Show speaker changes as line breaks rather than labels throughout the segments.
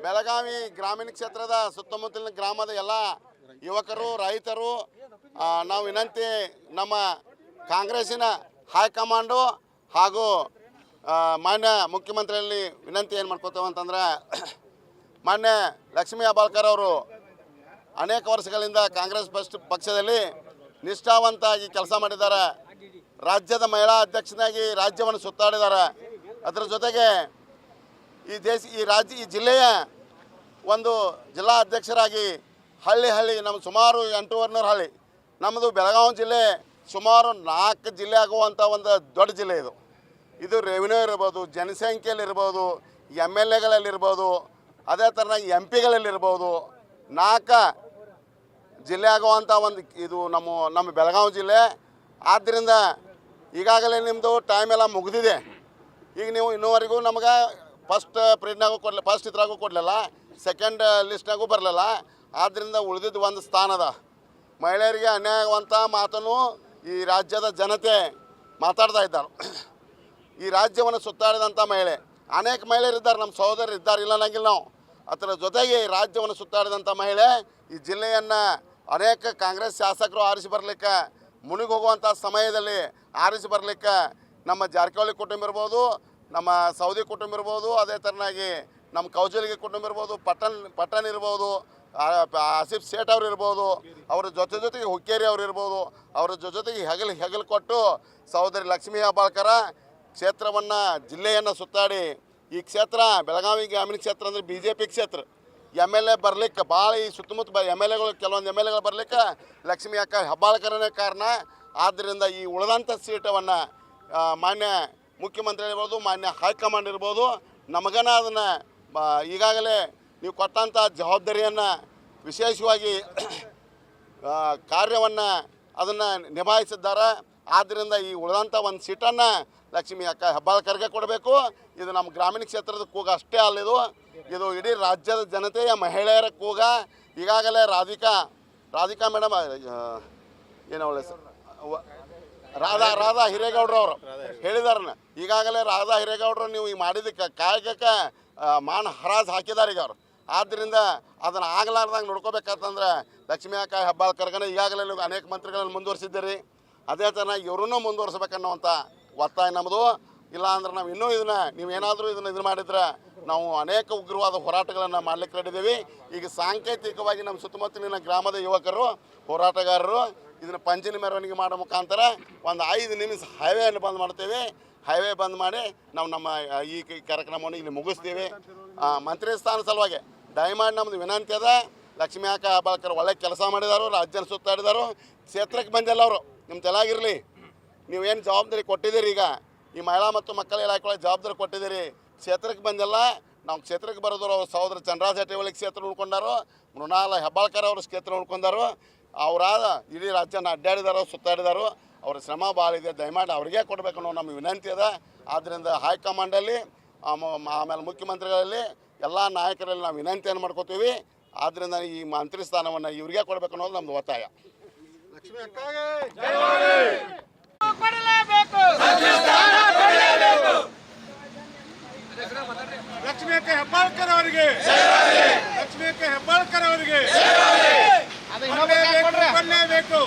ಬೆಳಗಾವಿ ಗ್ರಾಮೀಣ ಕ್ಷೇತ್ರದ ಸುತ್ತಮುತ್ತಲಿನ ಗ್ರಾಮದ ಎಲ್ಲ ಯುವಕರು ರೈತರು ನಾವು ವಿನಂತಿ ನಮ್ಮ ಕಾಂಗ್ರೆಸ್ಸಿನ ಹೈಕಮಾಂಡು ಹಾಗೂ ಮಾನ್ಯ ಮುಖ್ಯಮಂತ್ರಿಯಲ್ಲಿ ವಿನಂತಿ ಏನು ಮಾಡ್ಕೋತೇವೆ ಅಂತಂದ್ರೆ ಮಾನ್ಯ ಲಕ್ಷ್ಮೀ ಹೆಬ್ಬಾಳ್ಕರ್ ಅವರು ಅನೇಕ ವರ್ಷಗಳಿಂದ ಕಾಂಗ್ರೆಸ್ ಪಕ್ಷದಲ್ಲಿ ನಿಷ್ಠಾವಂತಾಗಿ ಕೆಲಸ ಮಾಡಿದ್ದಾರೆ. ರಾಜ್ಯದ ಮಹಿಳಾ ಅಧ್ಯಕ್ಷನಾಗಿ ರಾಜ್ಯವನ್ನು ಸುತ್ತಾಡಿದ್ದಾರೆ. ಅದರ ಜೊತೆಗೆ ಈ ಜಿಲ್ಲೆಯ ಒಂದು ಜಿಲ್ಲಾ ಅಧ್ಯಕ್ಷರಾಗಿ ಹಳ್ಳಿ ನಮ್ಮ ಸುಮಾರು 800 ಹಳ್ಳಿ ನಮ್ಮದು ಬೆಳಗಾವಿ ಜಿಲ್ಲೆ ಸುಮಾರು 4 ಜಿಲ್ಲೆ ಆಗುವಂಥ ಒಂದು ದೊಡ್ಡ ಜಿಲ್ಲೆ ಇದು ರೆವಿನ್ಯೂ ಇರ್ಬೋದು, ಜನಸಂಖ್ಯೆಯಲ್ಲಿರ್ಬೋದು, MLAಗಳಲ್ಲಿರ್ಬೋದು, ಅದೇ ಥರನಾಗಿ MP ಗಳಲ್ಲಿರ್ಬೋದು 4 ಜಿಲ್ಲೆ ಆಗುವಂಥ ಒಂದು ಇದು ನಮ್ಮ ಬೆಳಗಾವಿ ಜಿಲ್ಲೆ. ಆದ್ದರಿಂದ ಈಗಾಗಲೇ ನಿಮ್ಮದು ಟೈಮ್ ಎಲ್ಲ ಮುಗಿದಿದೆ. ಈಗ ನೀವು ಇನ್ನೂವರೆಗೂ ನಮಗೆ ಫಸ್ಟ್ ಇದ್ರಾಗೂ ಕೊಡಲಿಲ್ಲ, ಸೆಕೆಂಡ್ ಲಿಸ್ಟ್ನಾಗೂ ಬರಲಿಲ್ಲ. ಆದ್ದರಿಂದ ಉಳಿದಿದ್ದು ಒಂದು ಸ್ಥಾನದ ಮಹಿಳೆಯರಿಗೆ ಅನ್ಯಾಯ ಆಗುವಂಥ ಮಾತನ್ನು ಈ ರಾಜ್ಯದ ಜನತೆ ಮಾತಾಡ್ತಾ ಇದ್ದಾರೆ. ಈ ರಾಜ್ಯವನ್ನು ಸುತ್ತಾಡಿದಂಥ ಮಹಿಳೆ ಅನೇಕ ಮಹಿಳೆಯರಿದ್ದಾರೆ, ನಮ್ಮ ಸಹೋದರರು ಇದ್ದಾರೆ, ಇಲ್ಲ ಅನ್ನಂಗಿಲ್ಲ ನಾವು. ಅದರ ಜೊತೆಗೆ ಈ ರಾಜ್ಯವನ್ನು ಸುತ್ತಾಡಿದಂಥ ಮಹಿಳೆ ಈ ಜಿಲ್ಲೆಯನ್ನು ಅನೇಕ ಕಾಂಗ್ರೆಸ್ ಶಾಸಕರು ಆರಿಸಿ ಬರಲಿಕ್ಕೆ ಮುನಿಗೆ ಹೋಗುವಂಥ ಸಮಯದಲ್ಲಿ ಆರಿಸಿ ಬರಲಿಕ್ಕೆ ನಮ್ಮ ಜಾರಕಿಹೊಳಿ ಕುಟುಂಬ ಇರ್ಬೋದು, ನಮ್ಮ ಸೌದಿ ಕುಟುಂಬ ಇರ್ಬೋದು, ಅದೇ ಥರನಾಗಿ ನಮ್ಮ ಕೌಜಲ್ಗಿ ಕುಟುಂಬ ಇರ್ಬೋದು, ಪಟ್ಟಣ್ ಇರ್ಬೋದು, ಆಸಿಫ್ ಸೇಠ್ ಅವ್ರು ಇರ್ಬೋದು, ಅವ್ರ ಜೊತೆಗೆ ಹುಕ್ಕೇರಿ ಅವ್ರು ಇರ್ಬೋದು, ಅವ್ರ ಜೊತೆಗೆ ಹೆಗಲು ಕೊಟ್ಟು ಸಹೋದರಿ ಲಕ್ಷ್ಮೀ ಹೆಬ್ಬಾಳ್ಕರ ಕ್ಷೇತ್ರವನ್ನು ಜಿಲ್ಲೆಯನ್ನು ಸುತ್ತಾಡಿ ಈ ಕ್ಷೇತ್ರ ಬೆಳಗಾವಿ ಗ್ರಾಮೀಣ ಕ್ಷೇತ್ರ ಅಂದರೆ BJP ಕ್ಷೇತ್ರ. MLA ಬರಲಿಕ್ಕೆ ಭಾಳ ಈ ಸುತ್ತಮುತ್ತ MLAಗಳು ಕೆಲವೊಂದು MLAಗಳು ಬರಲಿಕ್ಕೆ ಲಕ್ಷ್ಮೀ ಅಕ್ಕ ಹೆಬ್ಬಾಳ್ಕರನೇ ಕಾರಣ. ಆದ್ದರಿಂದ ಈ ಉಳಿದಂಥ ಸೀಟವನ್ನು ಮಾನ್ಯ ಮುಖ್ಯಮಂತ್ರಿ ಇರ್ಬೋದು, ಮಾನ್ಯ ಹೈಕಮಾಂಡ್ ಇರ್ಬೋದು, ನಮಗನ ಅದನ್ನು ಈಗಾಗಲೇ ನೀವು ಕೊಟ್ಟಂಥ ಜವಾಬ್ದಾರಿಯನ್ನು ವಿಶೇಷವಾಗಿ ಕಾರ್ಯವನ್ನು ಅದನ್ನು ನಿಭಾಯಿಸಿದ್ದಾರೆ. ಆದ್ದರಿಂದ ಈ ಉಳಿದಂಥ ಒಂದು ಸೀಟನ್ನು ಲಕ್ಷ್ಮೀ ಅಕ್ಕ ಹೆಬ್ಬಾಳ್ಕರ್ಗೆ ಕೊಡಬೇಕು. ಇದು ನಮ್ಮ ಗ್ರಾಮೀಣ ಕ್ಷೇತ್ರದ ಕೂಗ ಅಷ್ಟೇ ಅಲ್ಲ, ಇದು ಇಡೀ ರಾಜ್ಯದ ಜನತೆಯ ಮಹಿಳೆಯರ ಕೂಗ. ಈಗಾಗಲೇ ರಾಧಿಕಾ ಮೇಡಮ್ ಏನು ಒಳ್ಳೆ ರಾಧಾ ಹಿರೇಗೌಡರವರು ಹೇಳಿದಾರನ್ನ. ಈಗಾಗಲೇ ರಾಧಾ ಹಿರೇಗೌಡರು ನೀವು ಈ ಮಾಡಿದ್ದಕ್ಕೆ ಕಾಯಕಕ್ಕೆ ಮಾನ ಹರಾಜು ಹಾಕಿದ್ದಾರೆ ಈಗ ಅವರು. ಆದ್ದರಿಂದ ಅದನ್ನು ಆಗಲಾರ್ದಂಗೆ ನೋಡ್ಕೋಬೇಕಂತಂದ್ರೆ ಲಕ್ಷ್ಮೀ ಅಕ್ಕ ಹೆಬ್ಬಾಳ್ಕರ್ಗನ ಈಗಾಗಲೇ ನೀವು ಅನೇಕ ಮಂತ್ರಿಗಳನ್ನು ಮುಂದುವರಿಸಿದ್ದೀರಿ. ಅದೇ ಥರ ಇವರನ್ನೂ ಮುಂದುವರಿಸಬೇಕನ್ನುವಂಥ ಒತ್ತಾಯ ನಮ್ಮದು. ಇಲ್ಲ ಅಂದ್ರೆ ನಾವು ಇನ್ನೂ ನೀವೇನಾದರೂ ಇದನ್ನು ಮಾಡಿದ್ರೆ ನಾವು ಅನೇಕ ಉಗ್ರವಾದ ಹೋರಾಟಗಳನ್ನು ಮಾಡಲಿಕ್ಕೆ ರೆಡಿದ್ದೀವಿ. ಈಗ ಸಾಂಕೇತಿಕವಾಗಿ ನಮ್ಮ ಸುತ್ತಮುತ್ತಲಿನ ಗ್ರಾಮದ ಯುವಕರು ಹೋರಾಟಗಾರರು ಇದನ್ನು ಪಂಜಿನ ಮೆರವಣಿಗೆ ಮಾಡೋ ಮುಖಾಂತರ ಒಂದು 5 ನಿಮಿಷ ಹೈವೇಯನ್ನು ಬಂದ್ ಮಾಡ್ತೇವೆ. ಹೈವೇ ಬಂದ್ ಮಾಡಿ ನಮ್ಮ ಈ ಕಾರ್ಯಕ್ರಮವನ್ನು ಇಲ್ಲಿ ಮುಗಿಸ್ತೀವಿ. ಮಂತ್ರಿ ಸ್ಥಾನ ಸಲುವಾಗಿ ದಯಮಾಡಿ ನಮ್ಮದು ವಿನಂತಿ ಅದ. ಲಕ್ಷ್ಮೀ ಅಕ್ಕ ಹೆಬ್ಬಾಳ್ಕರ್ ಒಳ್ಳೆ ಕೆಲಸ ಮಾಡಿದಾರು, ರಾಜ್ಯನ ಸುತ್ತಾಡಿದಾರು. ಕ್ಷೇತ್ರಕ್ಕೆ ಬಂದಿಲ್ಲ ಅವರು. ನಿಮ್ಮ ತಲೆಯಾಗಿರಲಿ, ನೀವೇನು ಜವಾಬ್ದಾರಿ ಕೊಟ್ಟಿದ್ದೀರಿ, ಈಗ ಈ ಮಹಿಳಾ ಮತ್ತು ಮಕ್ಕಳ ಇಲಾಖೆ ಜವಾಬ್ದಾರಿ ಕೊಟ್ಟಿದ್ದೀರಿ. ಕ್ಷೇತ್ರಕ್ಕೆ ಬಂದಿಲ್ಲ. ನಾವು ಕ್ಷೇತ್ರಕ್ಕೆ ಬರೋದ್ರು ಅವ್ರ ಸಹೋದರ ಚಂದ್ರರಾಜ್ ಜಾರಕಿಹೊಳಿ ಕ್ಷೇತ್ರ ಉಳ್ಕೊಂಡಾರು, ಮೃಣಾಲ ಹೆಬ್ಬಾಳ್ಕರ್ ಅವ್ರ ಕ್ಷೇತ್ರ ಉಳ್ಕೊಂಡಾರು. ಅವರಾದ ಇಡೀ ರಾಜ್ಯನ ಅಡ್ಡಾಡಿದಾರೋ ಸುತ್ತಾಡಿದಾರು. ಅವ್ರ ಶ್ರಮ ಭಾಳ ಇದೆ. ದಯಮಾಡಿ ಅವ್ರಿಗೆ ಕೊಡಬೇಕು ಅನ್ನೋ ನಮ್ಮ ವಿನಂತಿ ಅದ. ಆದ್ದರಿಂದ ಹೈಕಮಾಂಡಲ್ಲಿ ಆಮೇಲೆ ಮುಖ್ಯಮಂತ್ರಿಗಳಲ್ಲಿ ಎಲ್ಲ ನಾಯಕರಲ್ಲಿ ನಾವು ವಿನಂತಿಯನ್ನು ಮಾಡ್ಕೋತೀವಿ. ಆದ್ದರಿಂದ ಈ ಮಂತ್ರಿ ಸ್ಥಾನವನ್ನು ಇವರಿಗೆ ಕೊಡಬೇಕು ಅನ್ನೋದು ನಮ್ಮದು ಒತ್ತಾಯ. ಲಕ್ಷ್ಮೀ ಅಕ್ಕಗೆ
ಲಕ್ಷ್ಮೀ ಅಕ್ಕ ಹೆಬ್ಬಾಳ್ಕರ್ ಅವರಿಗೆ, ಲಕ್ಷ್ಮೀ ಅಕ್ಕ ಹೆಬ್ಬಾಳ್ಕರ್ ಅವರಿಗೆ ಕೊಡಲೇಬೇಕು.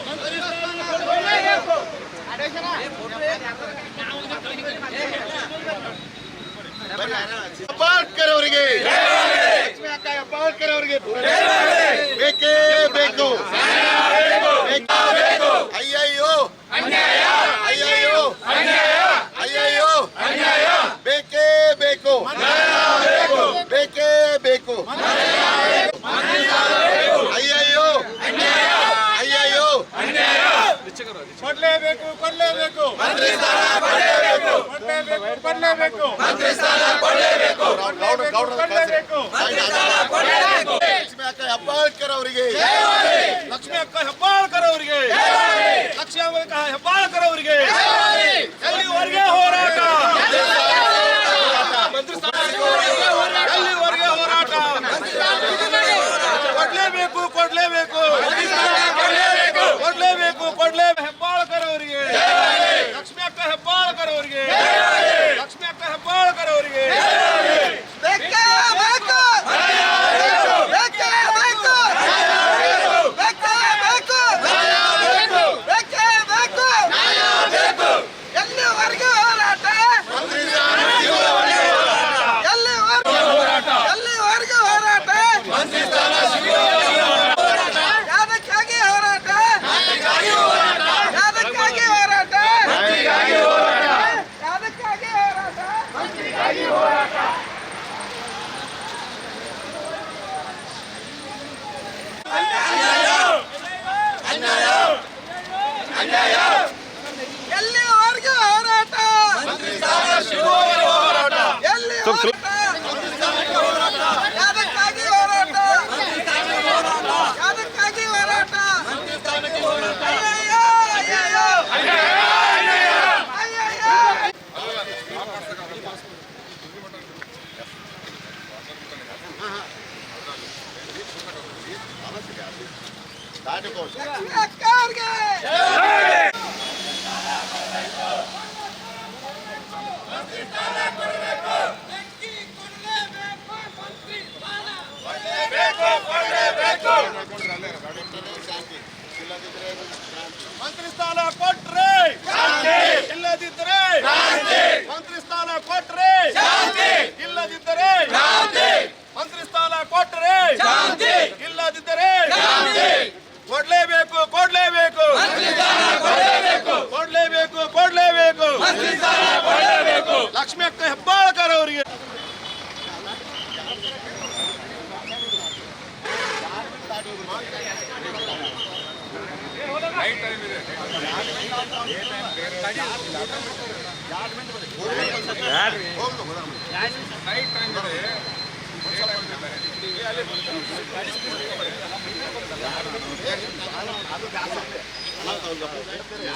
ಹೆಬ್ಬಾಳ್ಕರ್ ಅವರಿಗೆ, ಲಕ್ಷ್ಮೀ ಅಕ್ಕ ಹೆಬ್ಬಾಳ್ಕರ್ ಅವರಿಗೆ ಬೇಕೇ ಬೇಕು. ಅಯ್ಯಯ್ಯೋ ಅಯ್ಯಯ್ಯೋ ಅಯ್ಯಯ್ಯೋ ಬೇಕೇ ಬೇಕು, ಬೇಕೇ ಬೇಕು. ಅಯ್ಯಯ್ಯೋ ಅಯ್ಯಯ್ಯೋ
ಕೊಡಲೇಬೇಕು, ಕೊಡಲೇಬೇಕು, ಕೊಡಲೇಬೇಕು,
ಲಕ್ಷ್ಮೀ ಅಕ್ಕ ಹೆಬ್ಬಾಳ್ಕರ್ ಅವರಿಗೆ,
ಲಕ್ಷ್ಮೀ ಅಕ್ಕ ಹೆಬ್ಬಾಳ್ಕರ್ ಅವರಿಗೆ, ಲಕ್ಷ್ಮೀ ಅಕ್ಕ ಹೆಬ್ಬಾಳ್ಕರ್ ಅವರಿಗೆ ಎಲ್ಲಿವರೆಗೆ ಹೋರಾಟ, ಎಲ್ಲಿವರೆಗೆ ಹೋರಾಟ. ಕೊಡ್ಲೇಬೇಕು, ಕೊಡ್ಲೇಬೇಕು, ಕೊಡ್ಲೇಬೇಕು, ಕೊಡ್ಲೇಬೇಕು. ಹೆಬ್ಬಾಳ್ಕರ್ ಅವರಿಗೆ, ಲಕ್ಷ್ಮೀ ಅಕ್ಕ ಹೆಬ್ಬಾಳ್ಕರ್ ಅವರಿಗೆ, ಲಕ್ಷ್ಮೀ ಅಕ್ಕ ಹೆಬ್ಬಾಳ್ಕರ್ ಅವರಿಗೆ ಬೇಕೇ ಬೇಕು.
ಎಲ್ಲಿವರೆಗೂ ಹೋರಾಟ ಎಲ್ಲಿ ಯಾದಕ್ಕಾಗಿ ಹೋರಾಟ ಯಾದಕ್ಕಾಗಿ ಹೋರಾಟ ಅಯ್ಯಯ್ಯೋ ಅಯ್ಯಯ್ಯೋ ಅಯ್ಯಯ್ಯೋ ಅಕ್ಕವ್ರಿಗೆ
ಮಂತ್ರಿ ಸ್ಥಾನ ಕೊಟ್ರೆ ಇಲ್ಲದಿದ್ದರೆ ಮಂತ್ರಿ ಸ್ಥಾನ ಕೊಟ್ರೆ ಇಲ್ಲದಿದ್ದರೆ ಮಂತ್ರಿ ಸ್ಥಾನ ಕೊಟ್ರೆ ಇಲ್ಲದಿದ್ದರೆ ಕೊಡ್ಲೇಬೇಕು ಕೊಡ್ಲೇಬೇಕು ಕೊಡ್ಲೇಬೇಕು ಕೊಡ್ಲೇಬೇಕು ಲಕ್ಷ್ಮೀ ಅಕ್ಕ ಹೆಬ್ಬಾಳ್ಕರ್ ಅವರಿಗೆ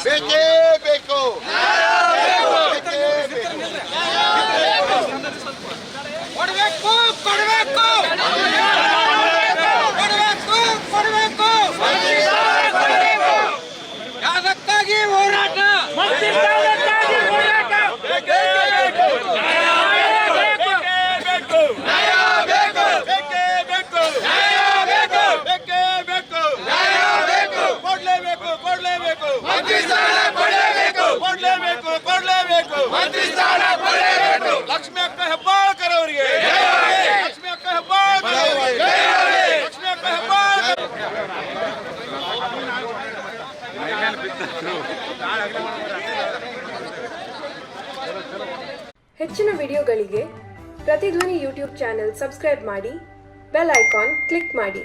ಬೇಕೇ ಬೇಕು
ಕೊಡಬೇಕು ಕೊಡಬೇಕು ಕೊಡಬೇಕು ಕೊಡಬೇಕು ಯಾದಕ್ಕಾಗಿ ಹೋರಾಟ
ಲಕ್ಷ್ಮೀ ಅಕ್ಕ ಹೆಬ್ಬಾಳ್ಕರ್ ಅವರಿಗೆ ಲಕ್ಷ್ಮೀ ಅಕ್ಕ ಹೆಬ್ಬಾಳ್ಕರ್ ಅವರಿಗೆ ಲಕ್ಷ್ಮೀ ಅಕ್ಕ ಹೆಬ್ಬಾಳ್ಕರ್
ಹೆಚ್ಚಿನ ವಿಡಿಯೋಗಳಿಗೆ ಪ್ರತಿಧ್ವನಿ ಯೂಟ್ಯೂಬ್ ಚಾನೆಲ್ ಸಬ್ಸ್ಕ್ರೈಬ್ ಮಾಡಿ ಬೆಲ್ ಐಕಾನ್ ಕ್ಲಿಕ್ ಮಾಡಿ.